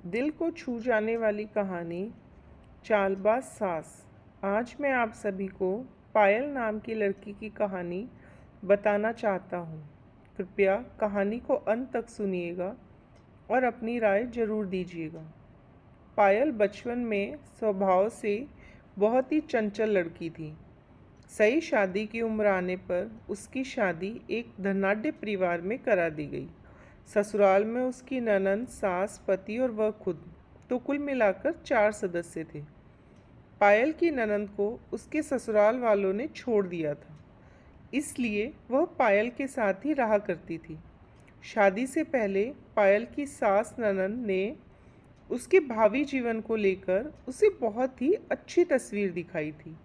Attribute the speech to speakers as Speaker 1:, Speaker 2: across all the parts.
Speaker 1: दिल को छू जाने वाली कहानी चालबाज सास। आज मैं आप सभी को पायल नाम की लड़की की कहानी बताना चाहता हूँ। कृपया कहानी को अंत तक सुनिएगा और अपनी राय जरूर दीजिएगा। पायल बचपन में स्वभाव से बहुत ही चंचल लड़की थी। सही शादी की उम्र आने पर उसकी शादी एक धनाढ्य परिवार में करा दी गई। ससुराल में उसकी ननंद, सास, पति और वह खुद, तो कुल मिलाकर 4 सदस्य थे। पायल की ननंद को उसके ससुराल वालों ने छोड़ दिया था, इसलिए वह पायल के साथ ही रहा करती थी। शादी से पहले पायल की सास ननंद ने उसके भावी जीवन को लेकर उसे बहुत ही अच्छी तस्वीर दिखाई थी,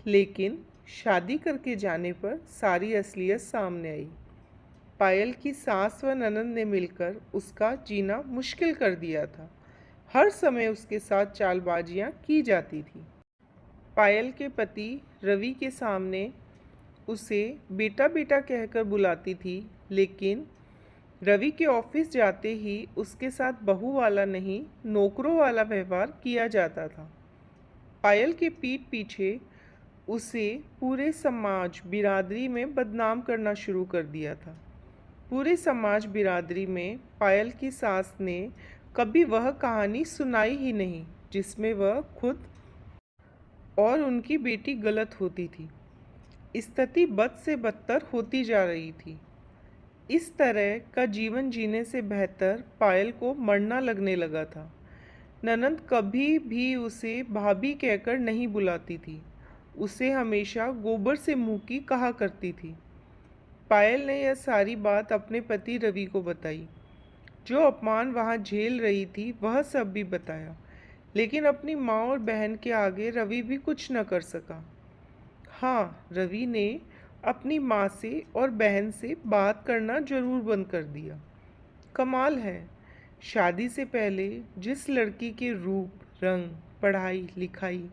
Speaker 1: लेकिन शादी करके जाने पर सारी असलियत सामने आई। पायल की सास व ननंद ने मिलकर उसका जीना मुश्किल कर दिया था। हर समय उसके साथ चालबाजियां की जाती थी। पायल के पति रवि के सामने उसे बेटा बेटा कहकर बुलाती थी, लेकिन रवि के ऑफिस जाते ही उसके साथ बहू वाला नहीं, नौकरों वाला व्यवहार किया जाता था। पायल के पीठ पीछे उसे पूरे समाज बिरादरी में बदनाम करना शुरू कर दिया था। पूरे समाज बिरादरी में पायल की सास ने कभी वह कहानी सुनाई ही नहीं जिसमें वह खुद और उनकी बेटी गलत होती थी। स्थिति बद से बदतर होती जा रही थी। इस तरह का जीवन जीने से बेहतर पायल को मरना लगने लगा था। ननंद कभी भी उसे भाभी कहकर नहीं बुलाती थी, उसे हमेशा गोबर से मुंह की कहा करती थी। पायल ने यह सारी बात अपने पति रवि को बताई। जो अपमान वहाँ झेल रही थी वह सब भी बताया, लेकिन अपनी माँ और बहन के आगे रवि भी कुछ न कर सका। हाँ, रवि ने अपनी माँ से और बहन से बात करना जरूर बंद कर दिया। कमाल है, शादी से पहले जिस लड़की के रूप, रंग, पढ़ाई लिखाई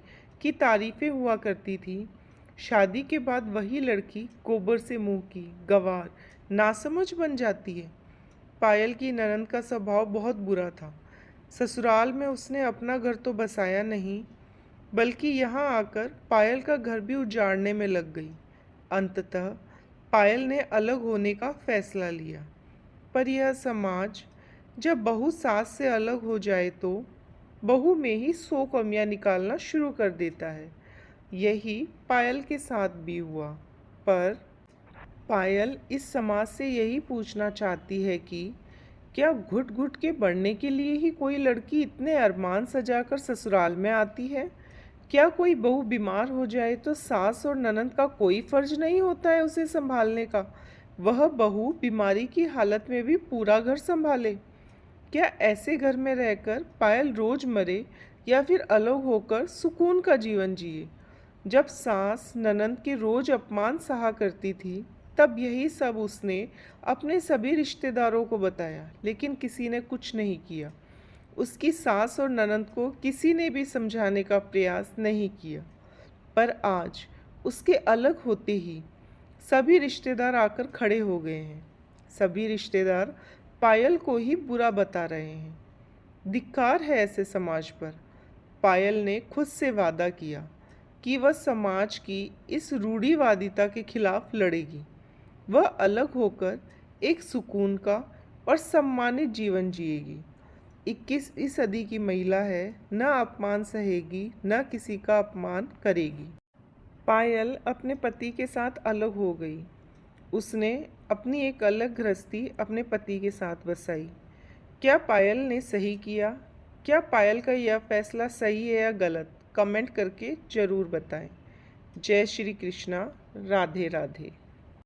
Speaker 1: की तारीफें हुआ करती थी, शादी के बाद वही लड़की गोबर से मुंह की, गंवार, नासमझ बन जाती है। पायल की ननंद का स्वभाव बहुत बुरा था। ससुराल में उसने अपना घर तो बसाया नहीं, बल्कि यहाँ आकर पायल का घर भी उजाड़ने में लग गई। अंततः पायल ने अलग होने का फैसला लिया। पर यह समाज जब बहू सास से अलग हो जाए तो बहू में ही 100 कमियां निकालना शुरू कर देता है। यही पायल के साथ भी हुआ। पर पायल इस समाज से यही पूछना चाहती है कि क्या घुट घुट के बढ़ने के लिए ही कोई लड़की इतने अरमान सजाकर ससुराल में आती है? क्या कोई बहू बीमार हो जाए तो सास और ननंद का कोई फर्ज नहीं होता है उसे संभालने का? वह बहू बीमारी की हालत में भी पूरा घर संभाले। क्या ऐसे घर में रहकर पायल रोज मरे या फिर अलग होकर सुकून का जीवन जिए? जब सास ननंद के रोज अपमान सहा करती थी, तब यही सब उसने अपने सभी रिश्तेदारों को बताया, लेकिन किसी ने कुछ नहीं किया। उसकी सास और ननंद को किसी ने भी समझाने का प्रयास नहीं किया। पर आज उसके अलग होते ही सभी रिश्तेदार आकर खड़े हो गए हैं। सभी रिश्तेदार पायल को ही बुरा बता रहे हैं। धिक्कार है ऐसे समाज पर। पायल ने खुद से वादा किया कि वह समाज की इस रूढ़िवादिता के खिलाफ लड़ेगी। वह अलग होकर एक सुकून का और सम्मानित जीवन जिएगी। 21वीं सदी की महिला है, न अपमान सहेगी, न किसी का अपमान करेगी। पायल अपने पति के साथ अलग हो गई। उसने अपनी एक अलग गृहस्थी अपने पति के साथ बसाई। क्या पायल ने सही किया? क्या पायल का यह फैसला सही है या गलत? कमेंट करके ज़रूर बताएं। जय श्री कृष्णा। राधे राधे।